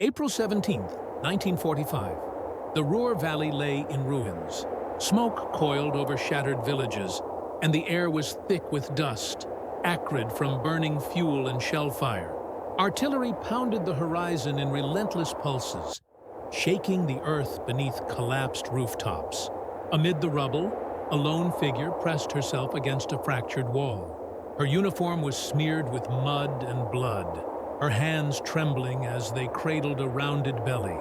April 17th, 1945. The Ruhr Valley lay in ruins. Smoke coiled over shattered villages, and the air was thick with dust, acrid from burning fuel and shell fire. Artillery pounded the horizon in relentless pulses, shaking the earth beneath collapsed rooftops. Amid the rubble, a lone figure pressed herself against a fractured wall. Her uniform was smeared with mud and blood, her hands trembling as they cradled a rounded belly.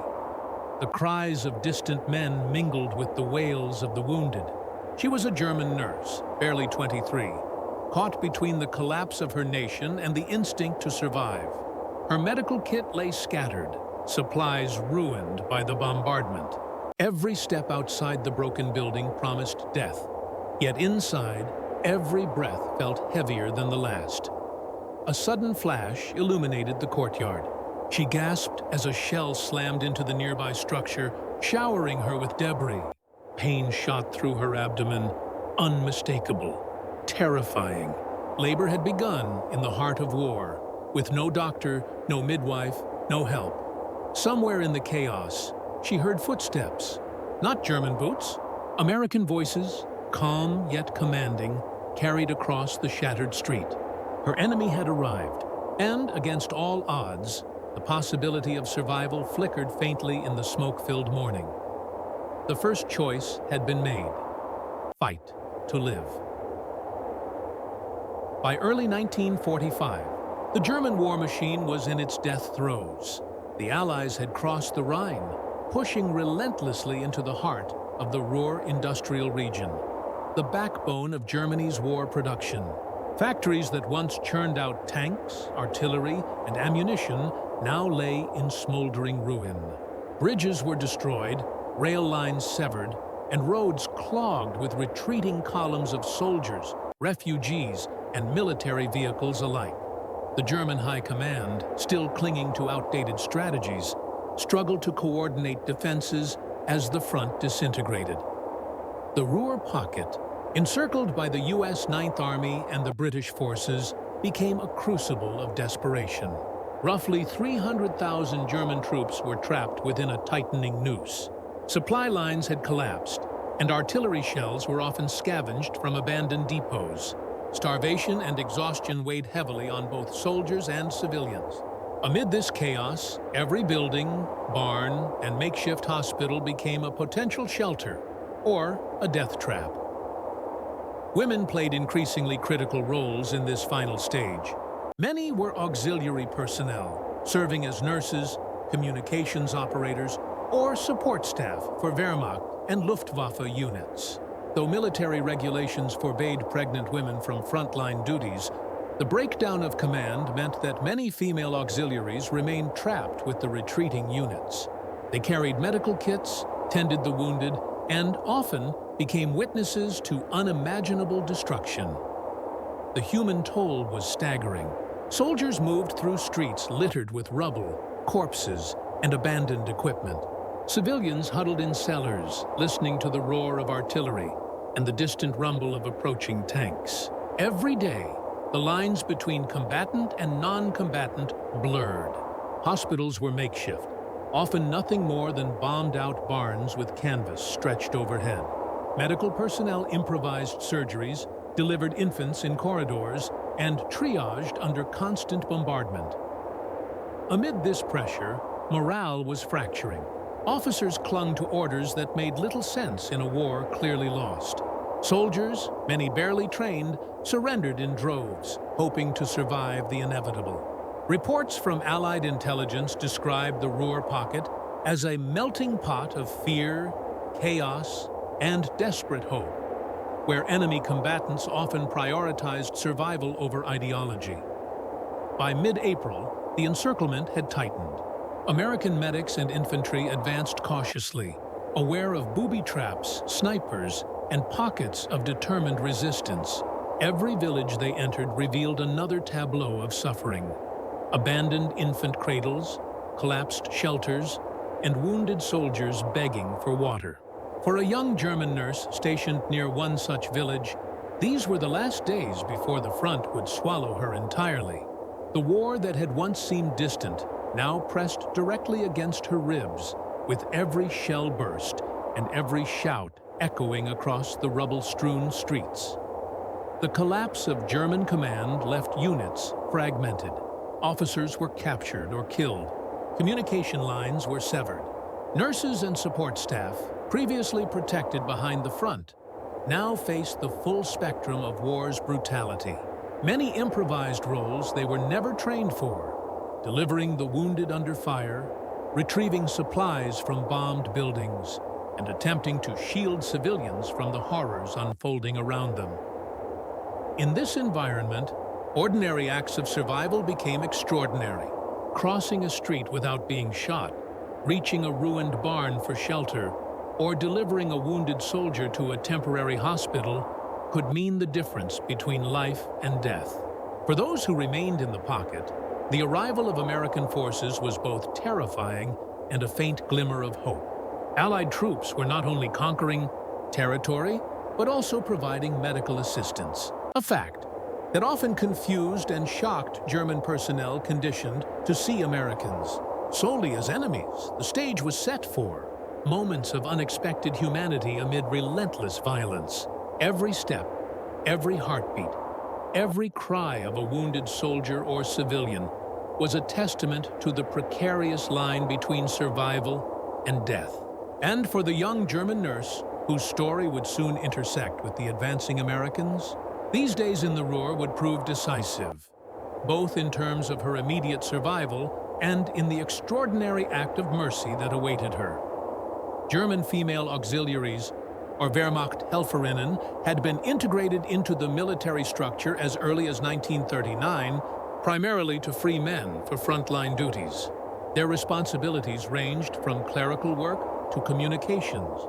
The cries of distant men mingled with the wails of the wounded. She was a German nurse, barely 23, caught between the collapse of her nation and the instinct to survive. Her medical kit lay scattered, supplies ruined by the bombardment. Every step outside the broken building promised death, yet inside, every breath felt heavier than the last. A sudden flash illuminated the courtyard. She gasped as a shell slammed into the nearby structure, showering her with debris. Pain shot through her abdomen, unmistakable, terrifying. Labor had begun in the heart of war, with no doctor, no midwife, no help. Somewhere in the chaos, she heard footsteps. Not German boots, American voices, calm yet commanding, carried across the shattered street. Her enemy had arrived, and against all odds, the possibility of survival flickered faintly in the smoke-filled morning. The first choice had been made: fight to live. By early 1945, the German war machine was in its death throes. The Allies had crossed the Rhine, pushing relentlessly into the heart of the Ruhr industrial region, the backbone of Germany's war production. Factories that once churned out tanks, artillery, and ammunition now lay in smoldering ruin. Bridges were destroyed, rail lines severed, and roads clogged with retreating columns of soldiers, refugees, and military vehicles alike. The German High Command, still clinging to outdated strategies, struggled to coordinate defenses as the front disintegrated. The Ruhr Pocket, encircled by the U.S. Ninth Army and the British forces, became a crucible of desperation. Roughly 300,000 German troops were trapped within a tightening noose. Supply lines had collapsed, and artillery shells were often scavenged from abandoned depots. Starvation and exhaustion weighed heavily on both soldiers and civilians. Amid this chaos, every building, barn, and makeshift hospital became a potential shelter or a death trap. Women played increasingly critical roles in this final stage. Many were auxiliary personnel, serving as nurses, communications operators, or support staff for Wehrmacht and Luftwaffe units. Though military regulations forbade pregnant women from frontline duties, the breakdown of command meant that many female auxiliaries remained trapped with the retreating units. They carried medical kits, tended the wounded, and often became witnesses to unimaginable destruction. The human toll was staggering. Soldiers moved through streets littered with rubble, corpses, and abandoned equipment. Civilians huddled in cellars, listening to the roar of artillery and the distant rumble of approaching tanks. Every day, the lines between combatant and non-combatant blurred. Hospitals were makeshift, often nothing more than bombed-out barns with canvas stretched overhead. Medical personnel improvised surgeries, delivered infants in corridors, and triaged under constant bombardment. Amid this pressure, morale was fracturing. Officers clung to orders that made little sense in a war clearly lost. Soldiers, many barely trained, surrendered in droves, hoping to survive the inevitable. Reports from Allied intelligence described the Ruhr Pocket as a melting pot of fear, chaos, and desperate hope, where enemy combatants often prioritized survival over ideology. By mid-April, the encirclement had tightened. American medics and infantry advanced cautiously, aware of booby traps, snipers, and pockets of determined resistance. Every village they entered revealed another tableau of suffering. Abandoned infant cradles, collapsed shelters, and wounded soldiers begging for water. For a young German nurse stationed near one such village, these were the last days before the front would swallow her entirely. The war that had once seemed distant now pressed directly against her ribs, with every shell burst and every shout echoing across the rubble-strewn streets. The collapse of German command left units fragmented. Officers were captured or killed. Communication lines were severed. Nurses and support staff, previously protected behind the front, now faced the full spectrum of war's brutality. Many improvised roles they were never trained for, delivering the wounded under fire, retrieving supplies from bombed buildings, and attempting to shield civilians from the horrors unfolding around them. In this environment, ordinary acts of survival became extraordinary. Crossing a street without being shot, reaching a ruined barn for shelter, or delivering a wounded soldier to a temporary hospital could mean the difference between life and death. For those who remained in the pocket, the arrival of American forces was both terrifying and a faint glimmer of hope. Allied troops were not only conquering territory, but also providing medical assistance, a fact that often confused and shocked German personnel conditioned to see Americans solely as enemies. The stage was set for moments of unexpected humanity amid relentless violence. Every step, every heartbeat, every cry of a wounded soldier or civilian was a testament to the precarious line between survival and death. And for the young German nurse, whose story would soon intersect with the advancing Americans, these days in the Ruhr would prove decisive, both in terms of her immediate survival and in the extraordinary act of mercy that awaited her. German female auxiliaries, or Wehrmacht-Helferinnen, had been integrated into the military structure as early as 1939, primarily to free men for frontline duties. Their responsibilities ranged from clerical work to communications,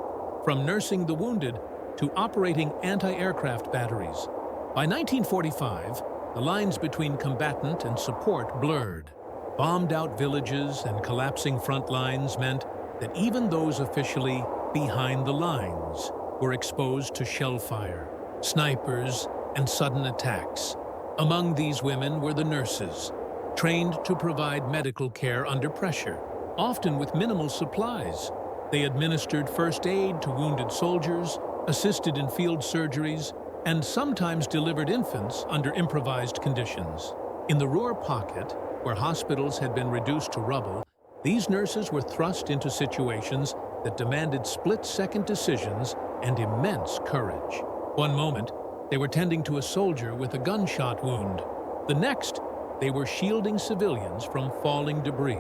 from nursing the wounded to operating anti-aircraft batteries. By 1945, the lines between combatant and support blurred. Bombed-out villages and collapsing front lines meant that even those officially behind the lines were exposed to shell fire, snipers, and sudden attacks. Among these women were the nurses, trained to provide medical care under pressure, often with minimal supplies. They administered first aid to wounded soldiers, assisted in field surgeries, and sometimes delivered infants under improvised conditions. In the Ruhr pocket, where hospitals had been reduced to rubble, these nurses were thrust into situations that demanded split-second decisions and immense courage. One moment, they were tending to a soldier with a gunshot wound. The next, they were shielding civilians from falling debris.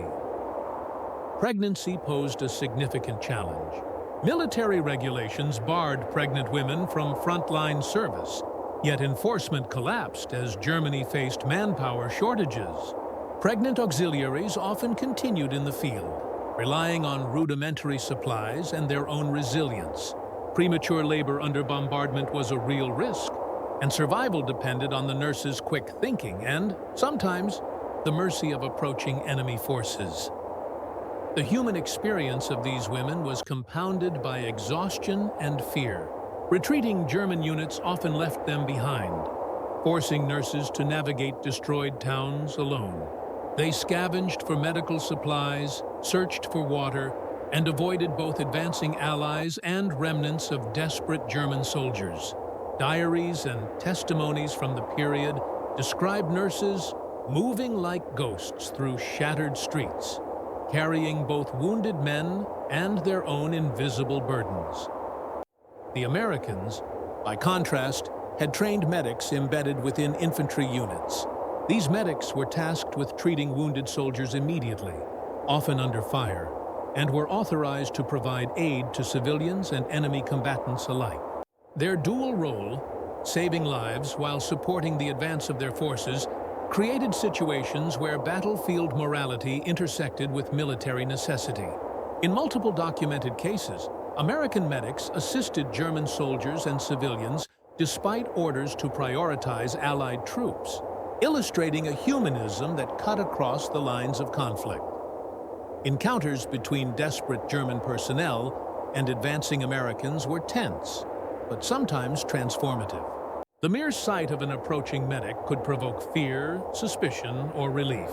Pregnancy posed a significant challenge. Military regulations barred pregnant women from frontline service, yet enforcement collapsed as Germany faced manpower shortages. Pregnant auxiliaries often continued in the field, relying on rudimentary supplies and their own resilience. Premature labor under bombardment was a real risk, and survival depended on the nurses' quick thinking and, sometimes, the mercy of approaching enemy forces. The human experience of these women was compounded by exhaustion and fear. Retreating German units often left them behind, forcing nurses to navigate destroyed towns alone. They scavenged for medical supplies, searched for water, and avoided both advancing allies and remnants of desperate German soldiers. Diaries and testimonies from the period describe nurses moving like ghosts through shattered streets, carrying both wounded men and their own invisible burdens. The Americans, by contrast, had trained medics embedded within infantry units. These medics were tasked with treating wounded soldiers immediately, often under fire, and were authorized to provide aid to civilians and enemy combatants alike. Their dual role, saving lives while supporting the advance of their forces, created situations where battlefield morality intersected with military necessity. In multiple documented cases, American medics assisted German soldiers and civilians despite orders to prioritize Allied troops, illustrating a humanism that cut across the lines of conflict. Encounters between desperate German personnel and advancing Americans were tense, but sometimes transformative. The mere sight of an approaching medic could provoke fear, suspicion, or relief.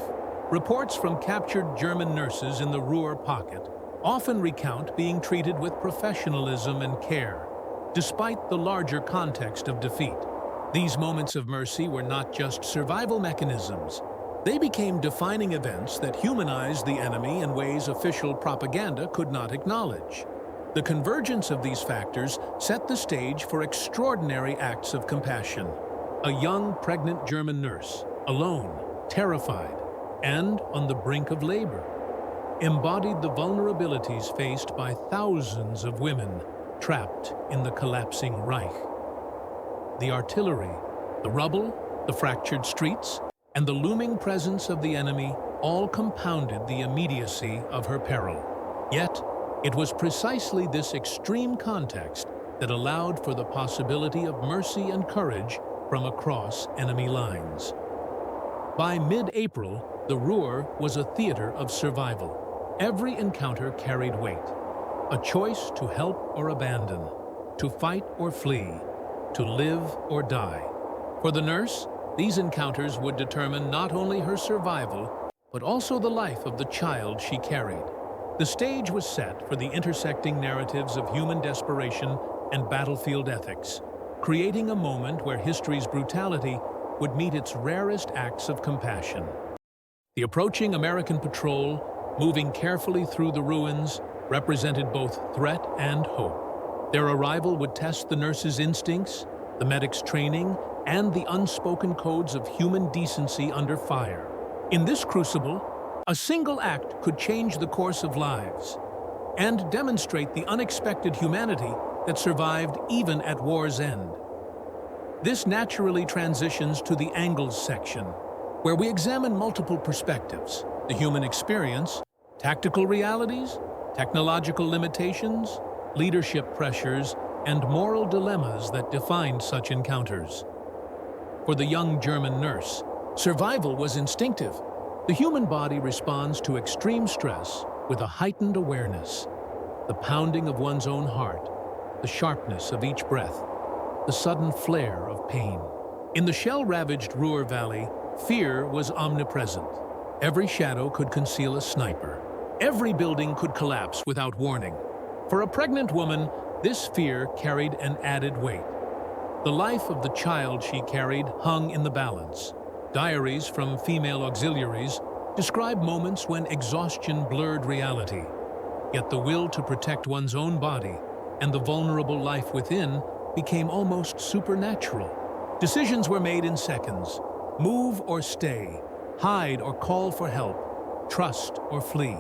Reports from captured German nurses in the Ruhr pocket often recount being treated with professionalism and care, despite the larger context of defeat. These moments of mercy were not just survival mechanisms. They became defining events that humanized the enemy in ways official propaganda could not acknowledge. The convergence of these factors set the stage for extraordinary acts of compassion. A young, pregnant German nurse, alone, terrified, and on the brink of labor, embodied the vulnerabilities faced by thousands of women trapped in the collapsing Reich. The artillery, the rubble, the fractured streets, and the looming presence of the enemy all compounded the immediacy of her peril. Yet, it was precisely this extreme context that allowed for the possibility of mercy and courage from across enemy lines. By mid-April, the Ruhr was a theater of survival. Every encounter carried weight, a choice to help or abandon, to fight or flee, to live or die. For the nurse, these encounters would determine not only her survival, but also the life of the child she carried. The stage was set for the intersecting narratives of human desperation and battlefield ethics, creating a moment where history's brutality would meet its rarest acts of compassion. The approaching American patrol, moving carefully through the ruins, represented both threat and hope. Their arrival would test the nurses' instincts, the medics' training, and the unspoken codes of human decency under fire. In this crucible, a single act could change the course of lives and demonstrate the unexpected humanity that survived even at war's end. This naturally transitions to the angles section, where we examine multiple perspectives: the human experience, tactical realities, technological limitations, leadership pressures, and moral dilemmas that defined such encounters. For the young German nurse, survival was instinctive. The human body responds to extreme stress with a heightened awareness. The pounding of one's own heart, the sharpness of each breath, the sudden flare of pain. In the shell-ravaged Ruhr Valley, fear was omnipresent. Every shadow could conceal a sniper. Every building could collapse without warning. For a pregnant woman, this fear carried an added weight. The life of the child she carried hung in the balance. Diaries from female auxiliaries describe moments when exhaustion blurred reality. Yet the will to protect one's own body and the vulnerable life within became almost supernatural. Decisions were made in seconds: move or stay, hide or call for help, trust or flee.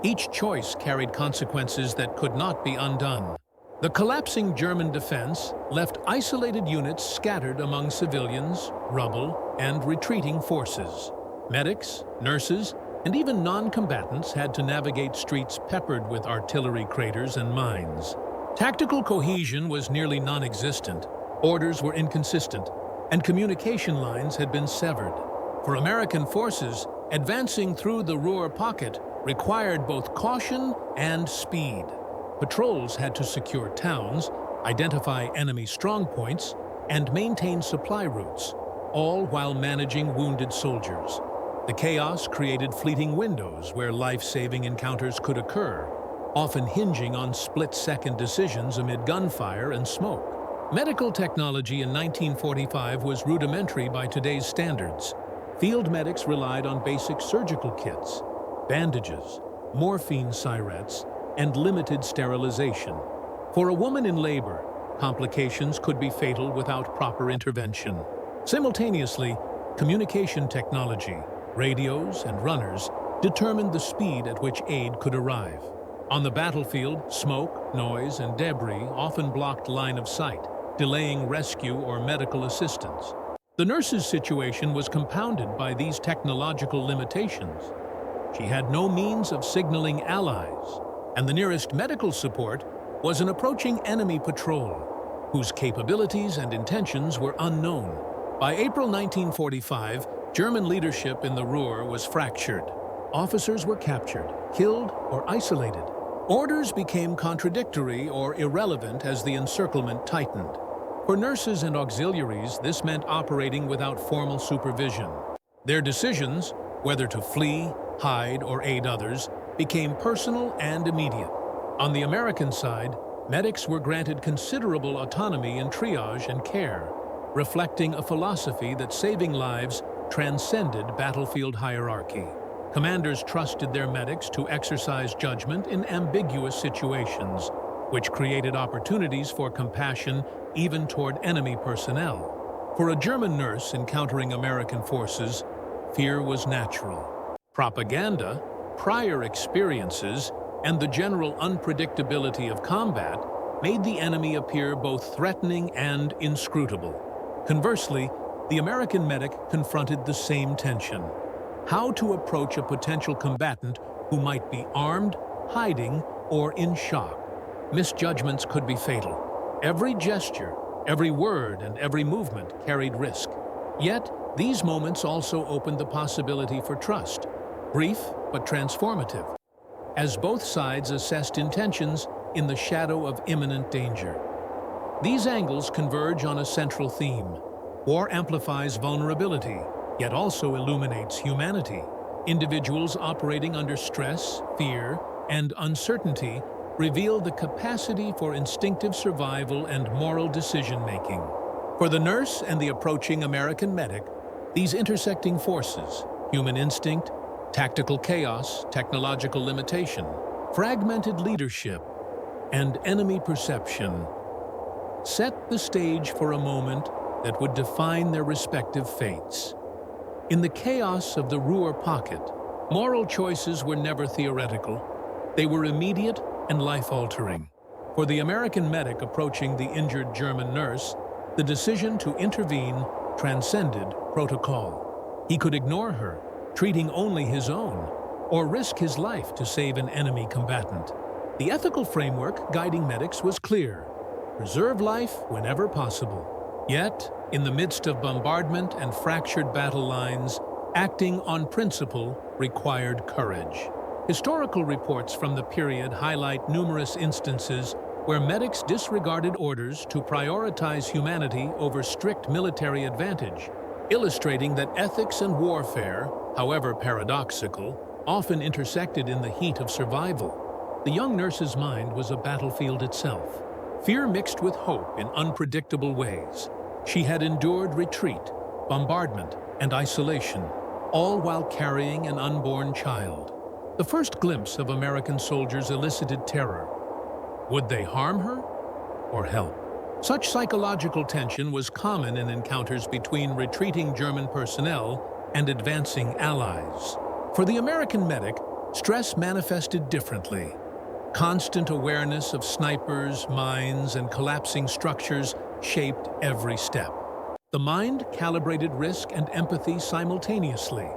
Each choice carried consequences that could not be undone. The collapsing German defense left isolated units scattered among civilians, rubble, and retreating forces. Medics, nurses, and even non-combatants had to navigate streets peppered with artillery craters and mines. Tactical cohesion was nearly non-existent, orders were inconsistent, and communication lines had been severed. For American forces, advancing through the Ruhr pocket required both caution and speed. Patrols had to secure towns, identify enemy strongpoints, and maintain supply routes, all while managing wounded soldiers. The chaos created fleeting windows where life-saving encounters could occur, often hinging on split-second decisions amid gunfire and smoke. Medical technology in 1945 was rudimentary by today's standards. Field medics relied on basic surgical kits, bandages, morphine syrets, and limited sterilization. For a woman in labor, complications could be fatal without proper intervention. Simultaneously, communication technology, radios, and runners determined the speed at which aid could arrive. On the battlefield, smoke, noise, and debris often blocked line of sight, delaying rescue or medical assistance. The nurse's situation was compounded by these technological limitations. She had no means of signaling allies, and the nearest medical support was an approaching enemy patrol, whose capabilities and intentions were unknown. By April 1945, German leadership in the Ruhr was fractured. Officers were captured, killed, or isolated. Orders became contradictory or irrelevant as the encirclement tightened. For nurses and auxiliaries, this meant operating without formal supervision. Their decisions, whether to flee, hide, or aid others, became personal and immediate. On the American side, medics were granted considerable autonomy in triage and care, reflecting a philosophy that saving lives transcended battlefield hierarchy. Commanders trusted their medics to exercise judgment in ambiguous situations, which created opportunities for compassion even toward enemy personnel. For a German nurse encountering American forces, fear was natural. Propaganda, prior experiences, and the general unpredictability of combat made the enemy appear both threatening and inscrutable. Conversely, the American medic confronted the same tension: how to approach a potential combatant who might be armed, hiding, or in shock. Misjudgments could be fatal. Every gesture, every word, and every movement carried risk. Yet, these moments also opened the possibility for trust, brief but transformative, as both sides assessed intentions in the shadow of imminent danger. These angles converge on a central theme. War amplifies vulnerability, yet also illuminates humanity. Individuals operating under stress, fear, and uncertainty reveal the capacity for instinctive survival and moral decision-making. For the nurse and the approaching American medic, these intersecting forces, human instinct, tactical chaos, technological limitation, fragmented leadership, and enemy perception, set the stage for a moment that would define their respective fates. In the chaos of the Ruhr pocket, moral choices were never theoretical. They were immediate and life-altering. For the American medic approaching the injured German nurse, the decision to intervene transcended protocol. He could ignore her, treating only his own, or risk his life to save an enemy combatant. The ethical framework guiding medics was clear: preserve life whenever possible. Yet, in the midst of bombardment and fractured battle lines, acting on principle required courage. Historical reports from the period highlight numerous instances where medics disregarded orders to prioritize humanity over strict military advantage, illustrating that ethics and warfare, however paradoxical, often intersected in the heat of survival. The young nurse's mind was a battlefield itself. Fear mixed with hope in unpredictable ways. She had endured retreat, bombardment, and isolation, all while carrying an unborn child. The first glimpse of American soldiers elicited terror. Would they harm her or help? Such psychological tension was common in encounters between retreating German personnel and advancing allies. For the American medic, stress manifested differently. Constant awareness of snipers, mines, and collapsing structures shaped every step. The mind calibrated risk and empathy simultaneously,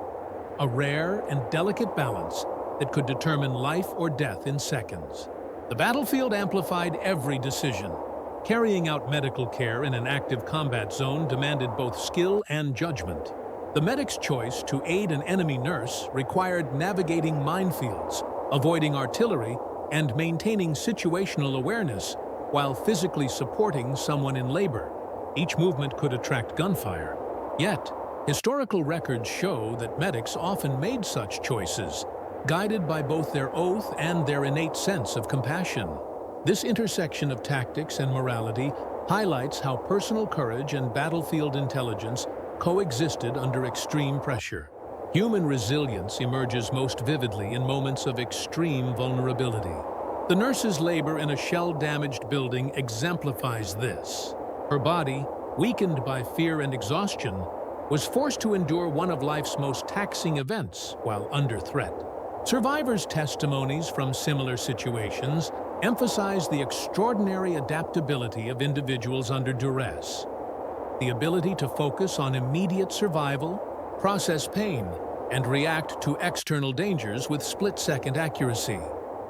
a rare and delicate balance that could determine life or death in seconds. The battlefield amplified every decision. Carrying out medical care in an active combat zone demanded both skill and judgment. The medic's choice to aid an enemy nurse required navigating minefields, avoiding artillery, and maintaining situational awareness while physically supporting someone in labor. Each movement could attract gunfire. Yet, historical records show that medics often made such choices, guided by both their oath and their innate sense of compassion. This intersection of tactics and morality highlights how personal courage and battlefield intelligence coexisted under extreme pressure. Human resilience emerges most vividly in moments of extreme vulnerability. The nurse's labor in a shell-damaged building exemplifies this. Her body, weakened by fear and exhaustion, was forced to endure one of life's most taxing events while under threat. Survivors' testimonies from similar situations emphasize the extraordinary adaptability of individuals under duress. The ability to focus on immediate survival, process pain, and react to external dangers with split-second accuracy.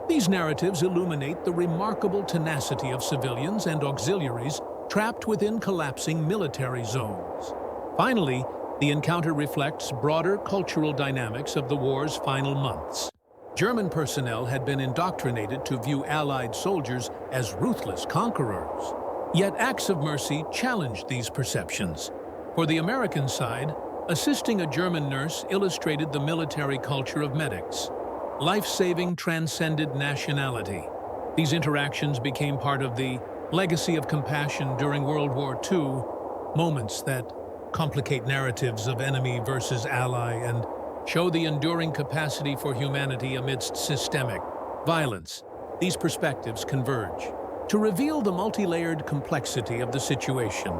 These narratives illuminate the remarkable tenacity of civilians and auxiliaries trapped within collapsing military zones. Finally, the encounter reflects broader cultural dynamics of the war's final months. German personnel had been indoctrinated to view Allied soldiers as ruthless conquerors. Yet acts of mercy challenged these perceptions. For the American side, Assisting a German nurse illustrated the military culture of medics. Life-saving transcended nationality. These interactions became part of the legacy of compassion during World War II, moments that complicate narratives of enemy versus ally and show the enduring capacity for humanity amidst systemic violence. These perspectives converge to reveal the multi-layered complexity of the situation.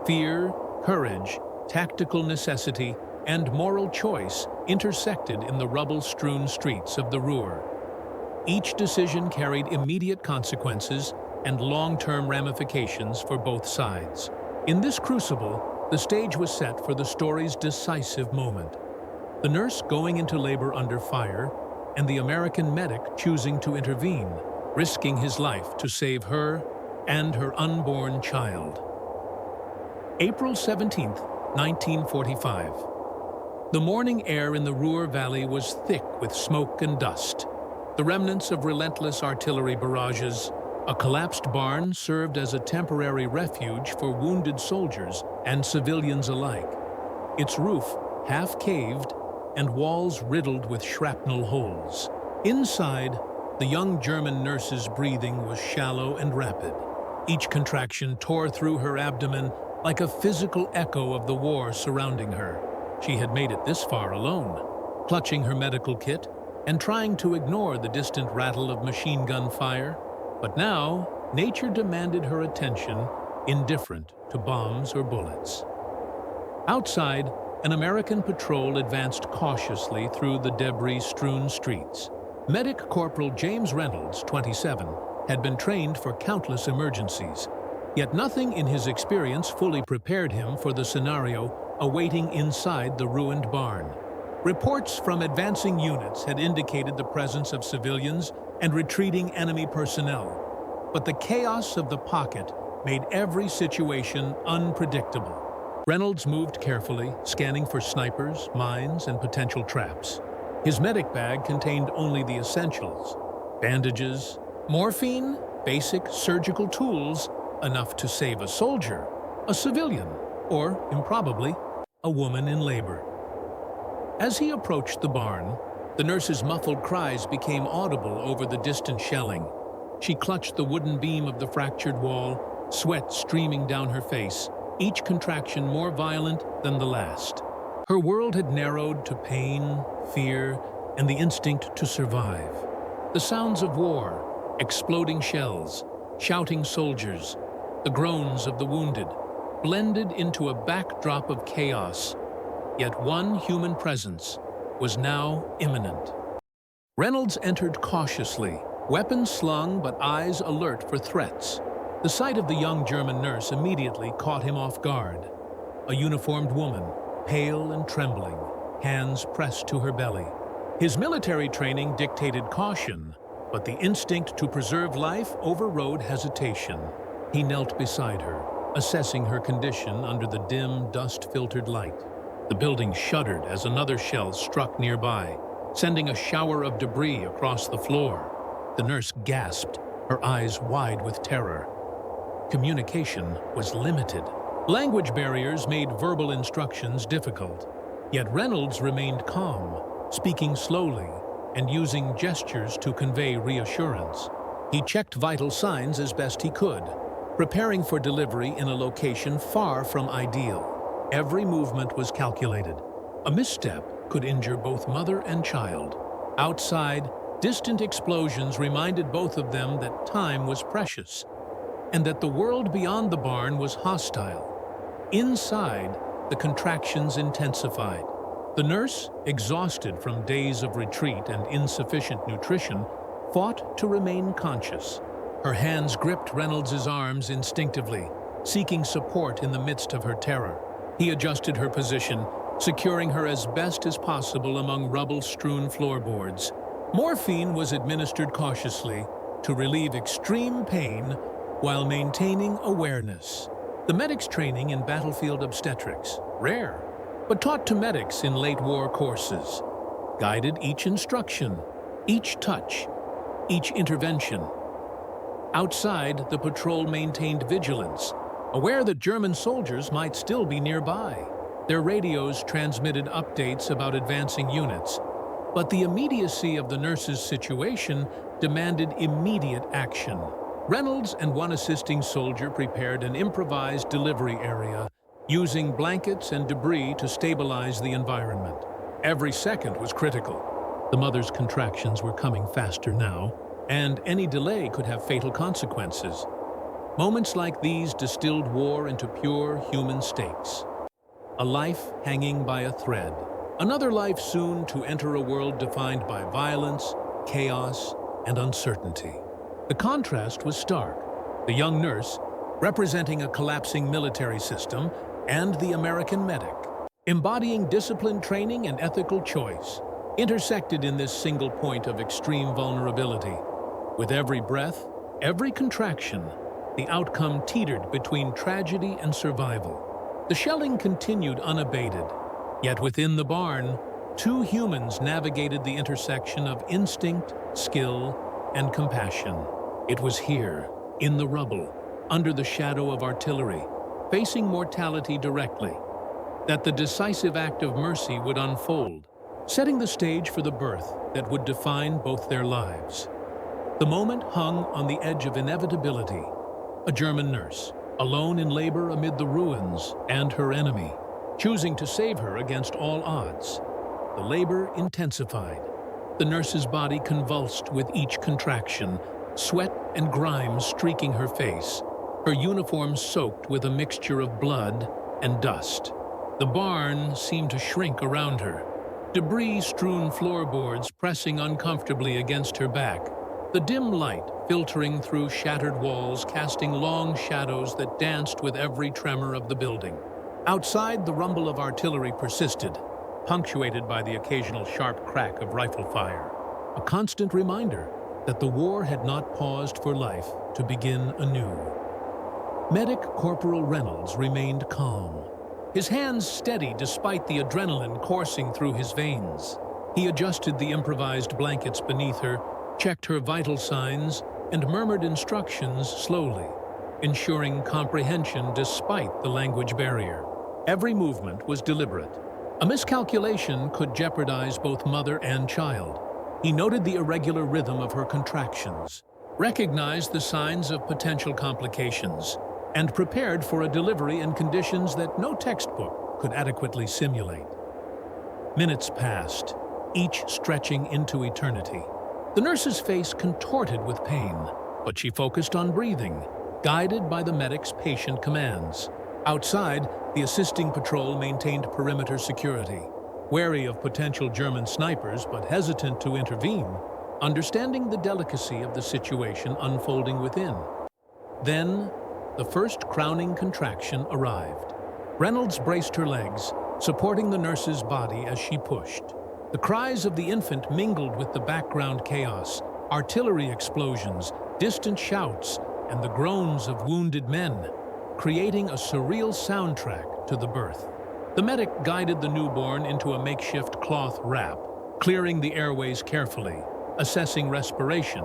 Fear, courage, tactical necessity, and moral choice intersected in the rubble-strewn streets of the Ruhr. Each decision carried immediate consequences and long-term ramifications for both sides. In this crucible, the stage was set for the story's decisive moment. The nurse going into labor under fire, and the American medic choosing to intervene, risking his life to save her and her unborn child. April 17, 1945. The morning air in the Ruhr Valley was thick with smoke and dust. The remnants of relentless artillery barrages, a collapsed barn served as a temporary refuge for wounded soldiers and civilians alike. Its roof half-caved and walls riddled with shrapnel holes. Inside, the young German nurse's breathing was shallow and rapid. Each contraction tore through her abdomen like a physical echo of the war surrounding her. She had made it this far alone, clutching her medical kit and trying to ignore the distant rattle of machine gun fire. But now, nature demanded her attention, indifferent to bombs or bullets. Outside, an American patrol advanced cautiously through the debris-strewn streets. Medic Corporal James Reynolds, 27, had been trained for countless emergencies, yet nothing in his experience fully prepared him for the scenario awaiting inside the ruined barn. Reports from advancing units had indicated the presence of civilians and retreating enemy personnel, but the chaos of the pocket made every situation unpredictable. Reynolds moved carefully, scanning for snipers, mines, and potential traps. His medic bag contained only the essentials: bandages, morphine, basic surgical tools, enough to save a soldier, a civilian, or, improbably, a woman in labor. As he approached the barn, the nurse's muffled cries became audible over the distant shelling. She clutched the wooden beam of the fractured wall, sweat streaming down her face, each contraction more violent than the last. Her world had narrowed to pain, fear, and the instinct to survive. The sounds of war, exploding shells, shouting soldiers, the groans of the wounded, blended into a backdrop of chaos. Yet one human presence was now imminent. Reynolds entered cautiously, weapons slung but eyes alert for threats. The sight of the young German nurse immediately caught him off guard. A uniformed woman, pale and trembling, hands pressed to her belly. His military training dictated caution, but the instinct to preserve life overrode hesitation. He knelt beside her, assessing her condition under the dim, dust-filtered light. The building shuddered as another shell struck nearby, sending a shower of debris across the floor. The nurse gasped, her eyes wide with terror. Communication was limited. Language barriers made verbal instructions difficult. Yet Reynolds remained calm, speaking slowly and using gestures to convey reassurance. He checked vital signs as best he could, preparing for delivery in a location far from ideal. Every movement was calculated. A misstep could injure both mother and child. Outside, distant explosions reminded both of them that time was precious, and that the world beyond the barn was hostile. Inside, the contractions intensified. The nurse, exhausted from days of retreat and insufficient nutrition, fought to remain conscious. Her hands gripped Reynolds' arms instinctively, seeking support in the midst of her terror. He adjusted her position, securing her as best as possible among rubble-strewn floorboards. Morphine was administered cautiously to relieve extreme pain while maintaining awareness. The medic's training in battlefield obstetrics, rare, but taught to medics in late war courses, guided each instruction, each touch, each intervention. Outside, the patrol maintained vigilance, aware that German soldiers might still be nearby. Their radios transmitted updates about advancing units, but the immediacy of the nurses' situation demanded immediate action. Reynolds and one assisting soldier prepared an improvised delivery area, using blankets and debris to stabilize the environment. Every second was critical. The mother's contractions were coming faster now, and any delay could have fatal consequences. Moments like these distilled war into pure human stakes. A life hanging by a thread. Another life soon to enter a world defined by violence, chaos, and uncertainty. The contrast was stark. The young nurse, representing a collapsing military system, and the American medic, embodying disciplined training and ethical choice, intersected in this single point of extreme vulnerability. With every breath, every contraction, the outcome teetered between tragedy and survival. The shelling continued unabated, yet within the barn, two humans navigated the intersection of instinct, skill, and compassion. It was here, in the rubble, under the shadow of artillery, facing mortality directly, that the decisive act of mercy would unfold, setting the stage for the birth that would define both their lives. The moment hung on the edge of inevitability. A German nurse, alone in labor amid the ruins, and her enemy, choosing to save her against all odds. The labor intensified. The nurse's body convulsed with each contraction, sweat and grime streaking her face, her uniform soaked with a mixture of blood and dust. The barn seemed to shrink around her, debris-strewn floorboards pressing uncomfortably against her back, the dim light filtering through shattered walls, casting long shadows that danced with every tremor of the building. Outside, the rumble of artillery persisted, punctuated by the occasional sharp crack of rifle fire, a constant reminder that the war had not paused for life to begin anew. Medic Corporal Reynolds remained calm, his hands steady despite the adrenaline coursing through his veins. He adjusted the improvised blankets beneath her, checked her vital signs, and murmured instructions slowly, ensuring comprehension despite the language barrier. Every movement was deliberate. A miscalculation could jeopardize both mother and child. He noted the irregular rhythm of her contractions, recognized the signs of potential complications, and prepared for a delivery in conditions that no textbook could adequately simulate. Minutes passed, each stretching into eternity. The nurse's face contorted with pain, but she focused on breathing, guided by the medic's patient commands. Outside, the assisting patrol maintained perimeter security, wary of potential German snipers but hesitant to intervene, understanding the delicacy of the situation unfolding within. Then, the first crowning contraction arrived. Reynolds braced her legs, supporting the nurse's body as she pushed. The cries of the infant mingled with the background chaos, artillery explosions, distant shouts, and the groans of wounded men, creating a surreal soundtrack to the birth. The medic guided the newborn into a makeshift cloth wrap, clearing the airways carefully, assessing respiration,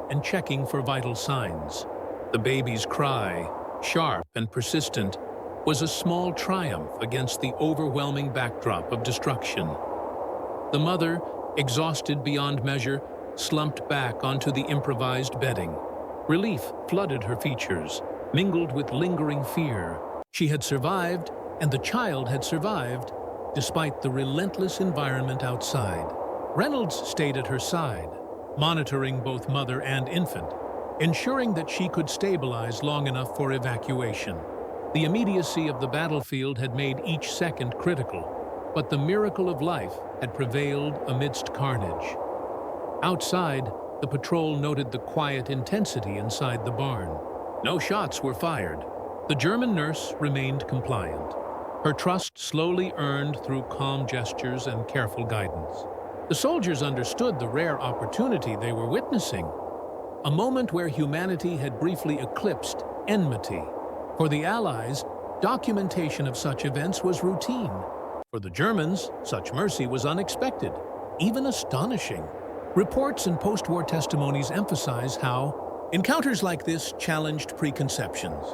and checking for vital signs. The baby's cry, sharp and persistent, was a small triumph against the overwhelming backdrop of destruction. The mother, exhausted beyond measure, slumped back onto the improvised bedding. Relief flooded her features, mingled with lingering fear. She had survived, and the child had survived, despite the relentless environment outside. Reynolds stayed at her side, monitoring both mother and infant, ensuring that she could stabilize long enough for evacuation. The immediacy of the battlefield had made each second critical, but the miracle of life had prevailed amidst carnage. Outside, the patrol noted the quiet intensity inside the barn. No shots were fired. The German nurse remained compliant, her trust slowly earned through calm gestures and careful guidance. The soldiers understood the rare opportunity they were witnessing, a moment where humanity had briefly eclipsed enmity. For the Allies, documentation of such events was routine. For the Germans, such mercy was unexpected, even astonishing. Reports and post-war testimonies emphasize how encounters like this challenged preconceptions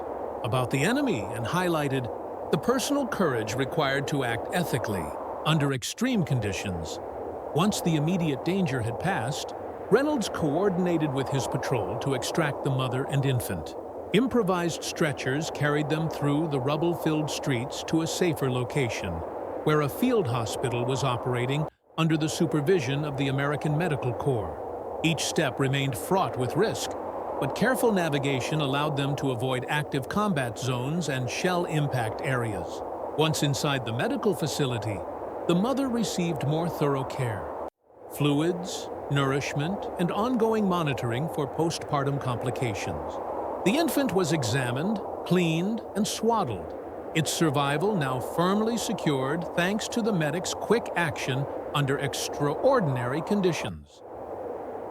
about the enemy and highlighted The personal courage required to act ethically under extreme conditions. Once the immediate danger had passed, Reynolds coordinated with his patrol to extract the mother and infant. Improvised stretchers carried them through the rubble-filled streets to a safer location, where a field hospital was operating under the supervision of the American Medical Corps. Each step remained fraught with risk, but careful navigation allowed them to avoid active combat zones and shell impact areas. Once inside the medical facility, the mother received more thorough care. Fluids, nourishment, and ongoing monitoring for postpartum complications. The infant was examined, cleaned, and swaddled, its survival now firmly secured thanks to the medics' quick action under extraordinary conditions.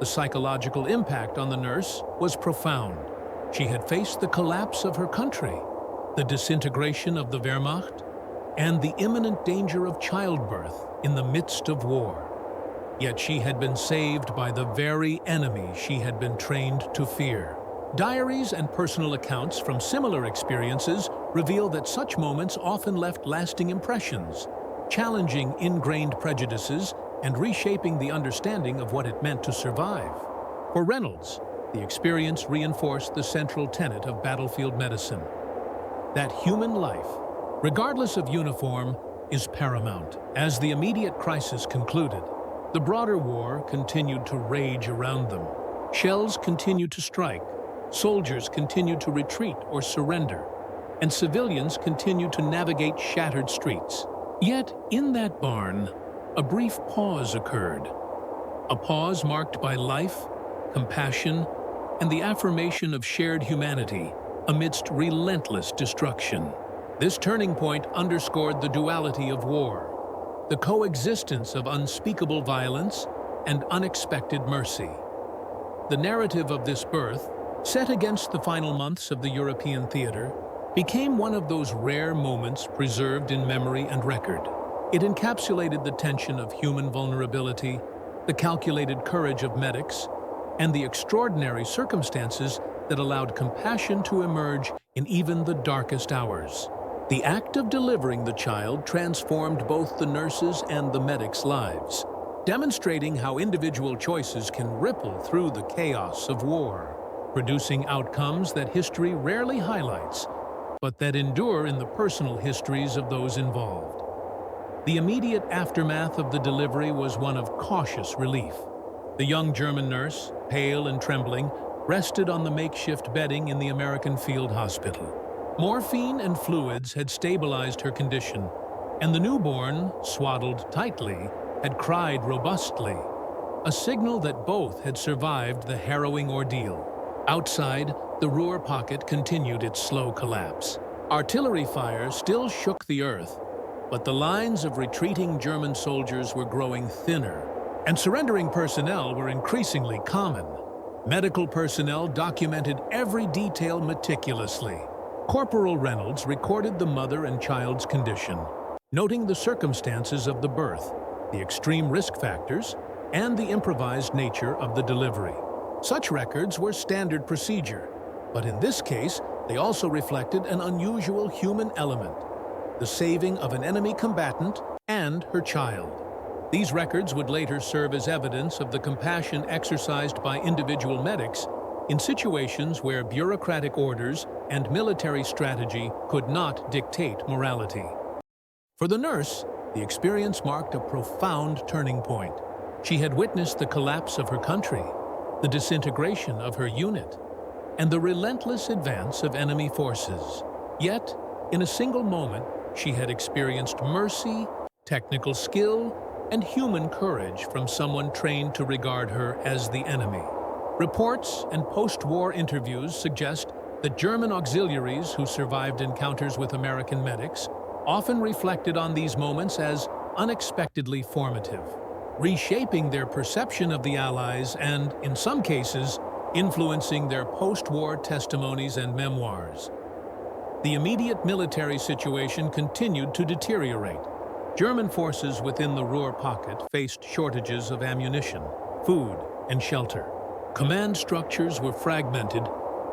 The psychological impact on the nurse was profound. She had faced the collapse of her country, the disintegration of the Wehrmacht, and the imminent danger of childbirth in the midst of war. Yet she had been saved by the very enemy she had been trained to fear. Diaries and personal accounts from similar experiences reveal that such moments often left lasting impressions, challenging ingrained prejudices and reshaping the understanding of what it meant to survive. For Reynolds, the experience reinforced the central tenet of battlefield medicine: that human life, regardless of uniform, is paramount. As the immediate crisis concluded, the broader war continued to rage around them. Shells continued to strike, soldiers continued to retreat or surrender, and civilians continued to navigate shattered streets. Yet, in that barn, a brief pause occurred. A pause marked by life, compassion, and the affirmation of shared humanity amidst relentless destruction. This turning point underscored the duality of war, the coexistence of unspeakable violence and unexpected mercy. The narrative of this birth, set against the final months of the European theater, became one of those rare moments preserved in memory and record. It encapsulated the tension of human vulnerability, the calculated courage of medics, and the extraordinary circumstances that allowed compassion to emerge in even the darkest hours. The act of delivering the child transformed both the nurses and the medics' lives, demonstrating how individual choices can ripple through the chaos of war, producing outcomes that history rarely highlights, but that endure in the personal histories of those involved. The immediate aftermath of the delivery was one of cautious relief. The young German nurse, pale and trembling, rested on the makeshift bedding in the American field hospital. Morphine and fluids had stabilized her condition, and the newborn, swaddled tightly, had cried robustly, a signal that both had survived the harrowing ordeal. Outside, the Ruhr pocket continued its slow collapse. Artillery fire still shook the earth, but the lines of retreating German soldiers were growing thinner, and surrendering personnel were increasingly common. Medical personnel documented every detail meticulously. Corporal Reynolds recorded the mother and child's condition, noting the circumstances of the birth, the extreme risk factors, and the improvised nature of the delivery. Such records were standard procedure, but in this case, they also reflected an unusual human element: the saving of an enemy combatant and her child. These records would later serve as evidence of the compassion exercised by individual medics in situations where bureaucratic orders and military strategy could not dictate morality. For the nurse, the experience marked a profound turning point. She had witnessed the collapse of her country, the disintegration of her unit, and the relentless advance of enemy forces. Yet, in a single moment, she had experienced mercy, technical skill, and human courage from someone trained to regard her as the enemy. Reports and post-war interviews suggest that German auxiliaries who survived encounters with American medics often reflected on these moments as unexpectedly formative, reshaping their perception of the Allies and, in some cases, influencing their post-war testimonies and memoirs. The immediate military situation continued to deteriorate. German forces within the Ruhr pocket faced shortages of ammunition, food, and shelter. Command structures were fragmented,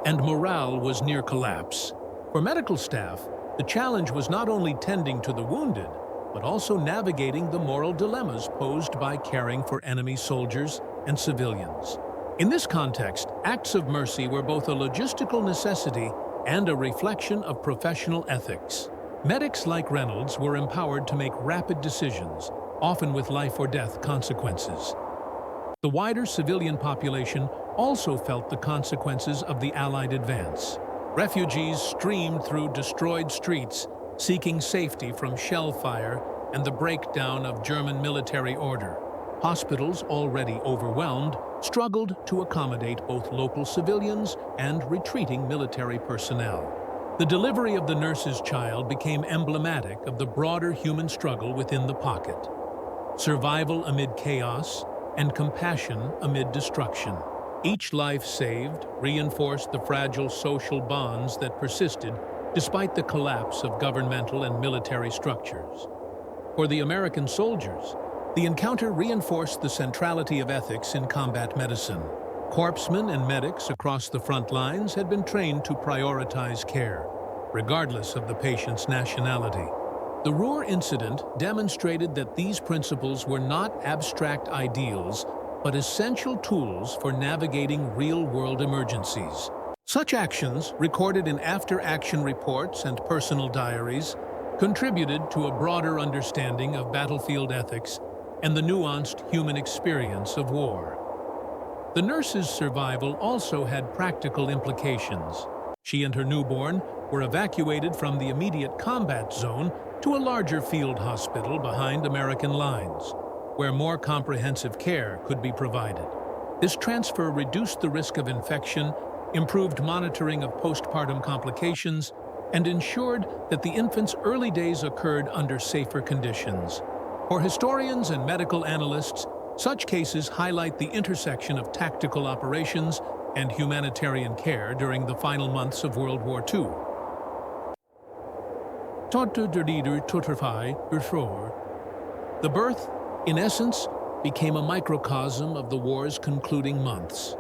and morale was near collapse. For medical staff, The challenge was not only tending to the wounded, but also navigating the moral dilemmas posed by caring for enemy soldiers and civilians. In this context, acts of mercy were both a logistical necessity and a reflection of professional ethics. Medics like Reynolds were empowered to make rapid decisions, often with life or death consequences. The wider civilian population also felt the consequences of the Allied advance. Refugees streamed through destroyed streets, seeking safety from shell fire and the breakdown of German military order. Hospitals, already overwhelmed, struggled to accommodate both local civilians and retreating military personnel. The delivery of the nurse's child became emblematic of the broader human struggle within the pocket. Survival amid chaos and compassion amid destruction. Each life saved reinforced the fragile social bonds that persisted despite the collapse of governmental and military structures. For the American soldiers, the encounter reinforced the centrality of ethics in combat medicine. Corpsmen and medics across the front lines had been trained to prioritize care, regardless of the patient's nationality. The Ruhr incident demonstrated that these principles were not abstract ideals, but essential tools for navigating real-world emergencies. Such actions, recorded in after-action reports and personal diaries, contributed to a broader understanding of battlefield ethics and the nuanced human experience of war. The nurse's survival also had practical implications. She and her newborn were evacuated from the immediate combat zone to a larger field hospital behind American lines, where more comprehensive care could be provided. This transfer reduced the risk of infection, improved monitoring of postpartum complications, and ensured that the infant's early days occurred under safer conditions. For historians and medical analysts, such cases highlight the intersection of tactical operations and humanitarian care during the final months of World War II. The birth, in essence, became a microcosm of the war's concluding months.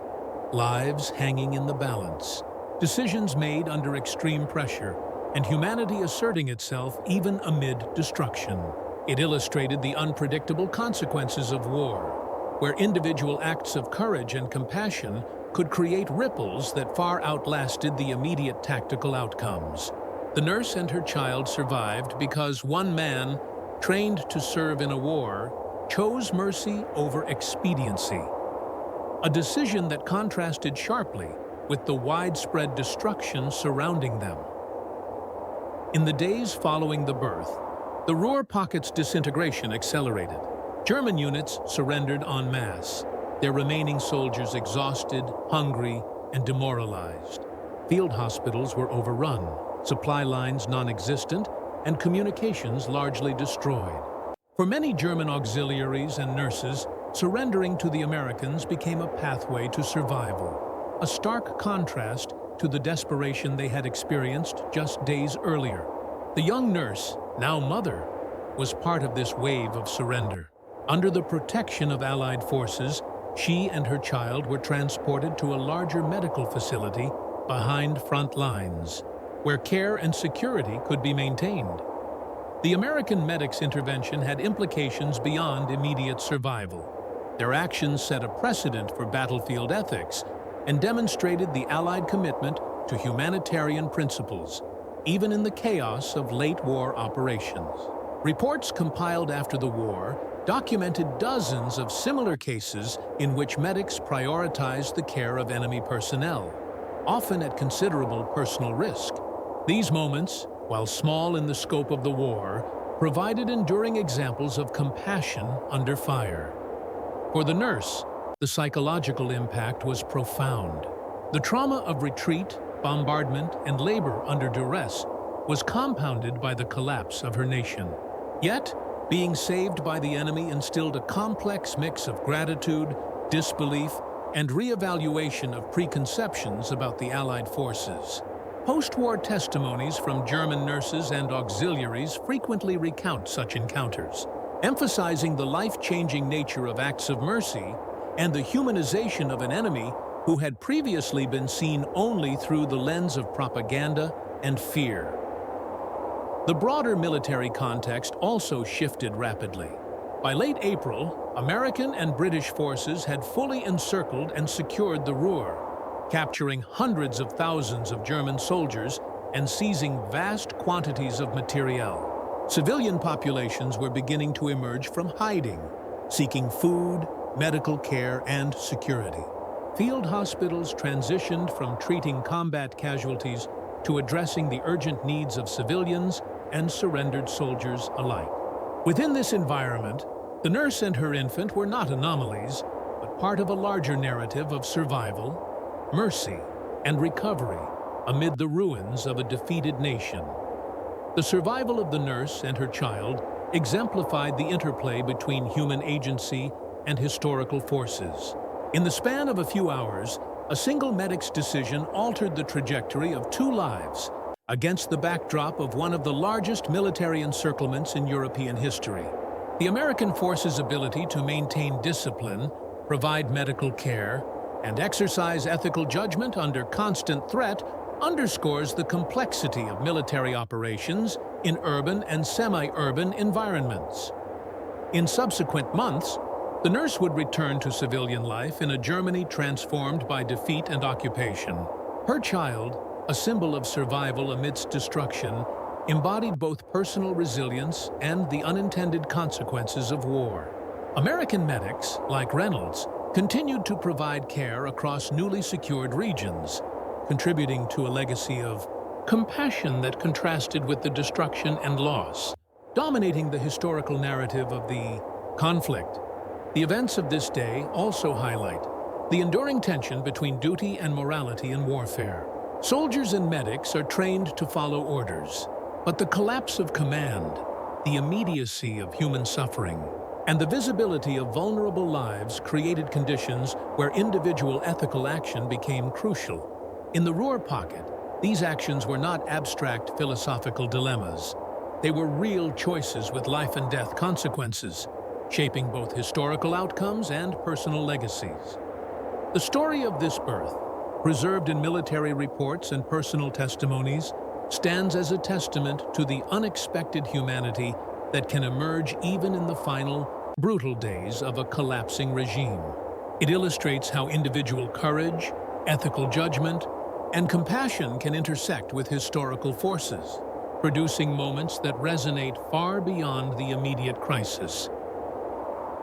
Lives hanging in the balance, decisions made under extreme pressure, and humanity asserting itself even amid destruction. It illustrated the unpredictable consequences of war, where individual acts of courage and compassion could create ripples that far outlasted the immediate tactical outcomes. The nurse and her child survived because one man, trained to serve in a war, chose mercy over expediency. A decision that contrasted sharply with the widespread destruction surrounding them. In the days following the birth, the Ruhr pocket's disintegration accelerated. German units surrendered en masse, their remaining soldiers exhausted, hungry, and demoralized. Field hospitals were overrun, supply lines non-existent, and communications largely destroyed. For many German auxiliaries and nurses, surrendering to the Americans became a pathway to survival, a stark contrast to the desperation they had experienced just days earlier. The young nurse, now mother, was part of this wave of surrender. Under the protection of Allied forces, she and her child were transported to a larger medical facility behind front lines, where care and security could be maintained. The American medics' intervention had implications beyond immediate survival. Their actions set a precedent for battlefield ethics and demonstrated the Allied commitment to humanitarian principles, even in the chaos of late-war operations. Reports compiled after the war documented dozens of similar cases in which medics prioritized the care of enemy personnel, often at considerable personal risk. These moments, while small in the scope of the war, provided enduring examples of compassion under fire. For the nurse, the psychological impact was profound. The trauma of retreat, bombardment, and labor under duress was compounded by the collapse of her nation. Yet, being saved by the enemy instilled a complex mix of gratitude, disbelief, and reevaluation of preconceptions about the Allied forces. Post-war testimonies from German nurses and auxiliaries frequently recount such encounters, emphasizing the life-changing nature of acts of mercy and the humanization of an enemy who had previously been seen only through the lens of propaganda and fear. The broader military context also shifted rapidly. By late April, American and British forces had fully encircled and secured the Ruhr, capturing hundreds of thousands of German soldiers and seizing vast quantities of materiel. Civilian populations were beginning to emerge from hiding, seeking food, medical care, and security. Field hospitals transitioned from treating combat casualties to addressing the urgent needs of civilians and surrendered soldiers alike. Within this environment, the nurse and her infant were not anomalies, but part of a larger narrative of survival, mercy, and recovery amid the ruins of a defeated nation. The survival of the nurse and her child exemplified the interplay between human agency and historical forces. In the span of a few hours, a single medic's decision altered the trajectory of two lives against the backdrop of one of the largest military encirclements in European history. The American forces' ability to maintain discipline, provide medical care, and exercise ethical judgment under constant threat underscores the complexity of military operations in urban and semi-urban environments. In subsequent months, the nurse would return to civilian life in a Germany transformed by defeat and occupation. Her child, a symbol of survival amidst destruction, embodied both personal resilience and the unintended consequences of war. American medics, like Reynolds, continued to provide care across newly secured regions, contributing to a legacy of compassion that contrasted with the destruction and loss. Dominating the historical narrative of the conflict, the events of this day also highlight the enduring tension between duty and morality in warfare. Soldiers and medics are trained to follow orders, but the collapse of command, the immediacy of human suffering, and the visibility of vulnerable lives created conditions where individual ethical action became crucial. In the Ruhr pocket, these actions were not abstract philosophical dilemmas. They were real choices with life and death consequences, shaping both historical outcomes and personal legacies. The story of this birth, preserved in military reports and personal testimonies, stands as a testament to the unexpected humanity that can emerge even in the final, brutal days of a collapsing regime. It illustrates how individual courage, ethical judgment, and compassion can intersect with historical forces, producing moments that resonate far beyond the immediate crisis.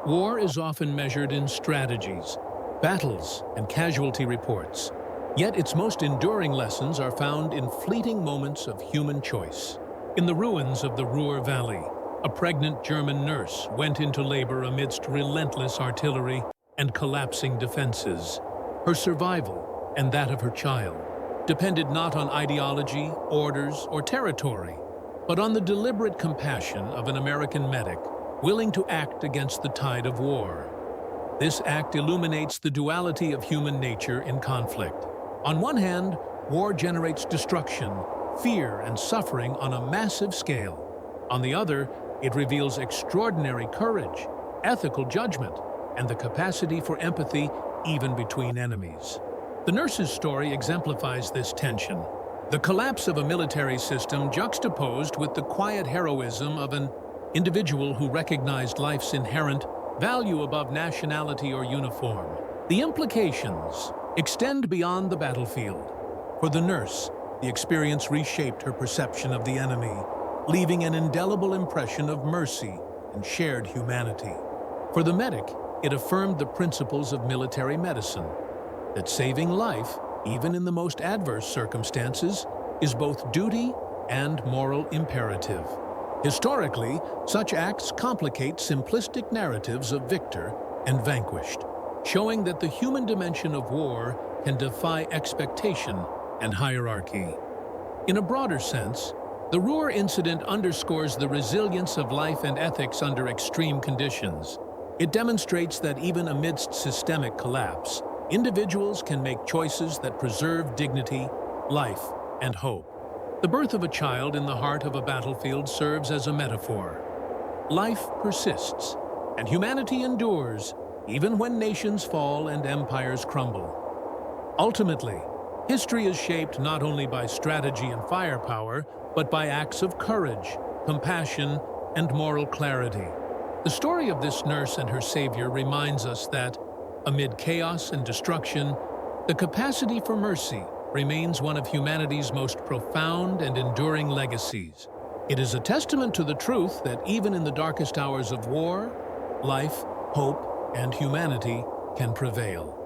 War is often measured in strategies, battles, and casualty reports, yet its most enduring lessons are found in fleeting moments of human choice. In the ruins of the Ruhr Valley, a pregnant German nurse went into labor amidst relentless artillery and collapsing defenses. Her survival, and that of her child, depended not on ideology, orders, or territory, but on the deliberate compassion of an American medic willing to act against the tide of war. This act illuminates the duality of human nature in conflict. On one hand, war generates destruction, fear, and suffering on a massive scale. On the other, it reveals extraordinary courage, ethical judgment, and the capacity for empathy even between enemies. The nurse's story exemplifies this tension. The collapse of a military system juxtaposed with the quiet heroism of an individual who recognized life's inherent value above nationality or uniform. The implications extend beyond the battlefield. For the nurse, the experience reshaped her perception of the enemy, leaving an indelible impression of mercy and shared humanity. For the medic, it affirmed the principles of military medicine, that saving life, even in the most adverse circumstances, is both duty and moral imperative. Historically, such acts complicate simplistic narratives of victor and vanquished, showing that the human dimension of war can defy expectation and hierarchy. In a broader sense, the Ruhr incident underscores the resilience of life and ethics under extreme conditions. It demonstrates that even amidst systemic collapse, individuals can make choices that preserve dignity, life, and hope. The birth of a child in the heart of a battlefield serves as a metaphor. Life persists, and humanity endures, even when nations fall and empires crumble. Ultimately, History is shaped not only by strategy and firepower, but by acts of courage, compassion, and moral clarity. The story of this nurse and her savior reminds us that, amid chaos and destruction, the capacity for mercy remains one of humanity's most profound and enduring legacies. It is a testament to the truth that even in the darkest hours of war, life, hope, and humanity can prevail.